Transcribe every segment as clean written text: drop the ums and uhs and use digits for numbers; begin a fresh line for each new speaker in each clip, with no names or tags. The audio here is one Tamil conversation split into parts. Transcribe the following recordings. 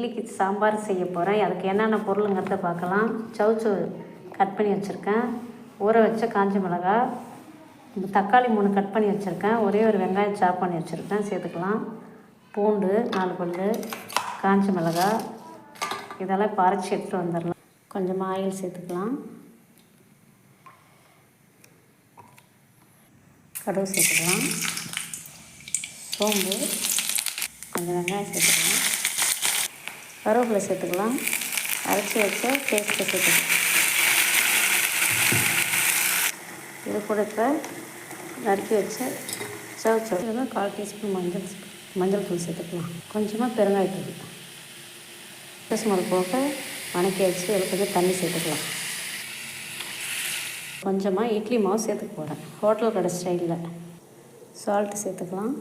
இட்லிக்கு சாம்பார் செய்ய போகிறேன். அதுக்கு என்னென்ன பொருளுங்கிறத பார்க்கலாம். சௌச்சௌ கட் பண்ணி வச்சுருக்கேன். ஊற வச்ச காஞ்ச மிளகாய், தக்காளி 3 கட் பண்ணி வச்சுருக்கேன். ஒரே ஒரு வெங்காயம் சாப் பண்ணி வச்சுருக்கேன், சேர்த்துக்கலாம். பூண்டு 4 பல்லு, காஞ்ச மிளகாய், இதெல்லாம் இப்போ அரைச்சி எடுத்துகிட்டு வந்துடலாம். கொஞ்சமாக ஆயில் சேர்த்துக்கலாம். கடுகு சேர்த்துக்கலாம். சோம்பு, கொஞ்சம் வெங்காயம் சேர்த்துக்கலாம். கருவேப்பிலை சேர்த்துக்கலாம். அரைச்சி வச்ச பேஸ்ட்டை சேர்த்துக்கலாம். இது கூட இப்போ நறுக்கி வச்ச சௌச்சௌ 1/4 டீஸ்பூன் மஞ்சள் தூள் சேர்த்துக்கலாம். கொஞ்சமாக பெருங்காயத்தூள். ஸ்மெல் போக வணக்கி வச்சு இதில் கொஞ்சம் தண்ணி சேர்த்துக்கலாம். கொஞ்சமாக இட்லி மாவு சேர்த்துக்க போகிறேன், ஹோட்டல் கடை ஸ்டைலில். சால்ட்டு சேர்த்துக்கலாம்.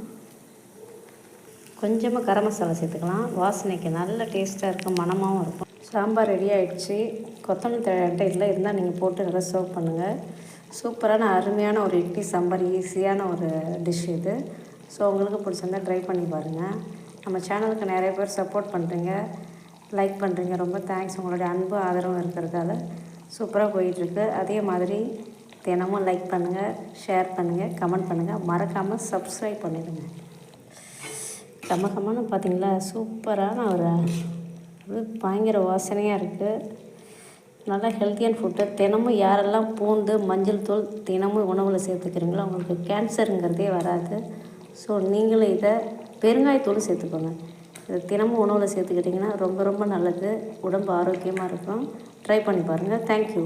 கொஞ்சமாக கரம் மசாலா சேர்த்துக்கலாம். வாசனைக்கு நல்ல டேஸ்ட்டாக இருக்கும், மணமாகவும் இருக்கும். சாம்பார் ரெடி ஆகிடுச்சு. கொத்தமல்லி தழை இதில் இருந்தால் நீங்கள் போட்டு நல்லா சர்வ் பண்ணுங்கள். சூப்பரான அருமையான ஒரு இட்லி சாம்பார், ஈஸியான ஒரு டிஷ் இது. ஸோ உங்களுக்கு பிடிச்சிருந்தால் ட்ரை பண்ணி பாருங்கள். நம்ம சேனலுக்கு நிறைய பேர் சப்போர்ட் பண்ணுறீங்க, லைக் பண்ணுறீங்க. ரொம்ப தேங்க்ஸ். உங்களுடைய அன்பு ஆதரவும் இருக்கிறதால சூப்பராக போயிட்டுருக்கு. அதே மாதிரி தினமும் லைக் பண்ணுங்கள், ஷேர் பண்ணுங்கள், கமெண்ட் பண்ணுங்கள். மறக்காமல் சப்ஸ்கிரைப் பண்ணிடுங்க. கம்மன்னு பார்த்திங்களா, சூப்பரான ஒரு பயங்கர வாசனையாக இருக்குது. நல்லா ஹெல்த்தியான ஃபுட்டு. தினமும் யாரெல்லாம் பூண்டு மஞ்சள் தூள் தினமும் உணவில் சேர்த்துக்கிறீங்களோ அவங்களுக்கு கேன்சருங்கிறதே வராது. ஸோ நீங்களும் இதை பெருங்காயத்தூள் சேர்த்துக்கோங்க. இதை தினமும் உணவில் சேர்த்துக்கிட்டிங்கன்னா ரொம்ப ரொம்ப நல்லது. உடம்பு ஆரோக்கியமாக இருக்கும். ட்ரை பண்ணி பாருங்கள். தேங்க்யூ.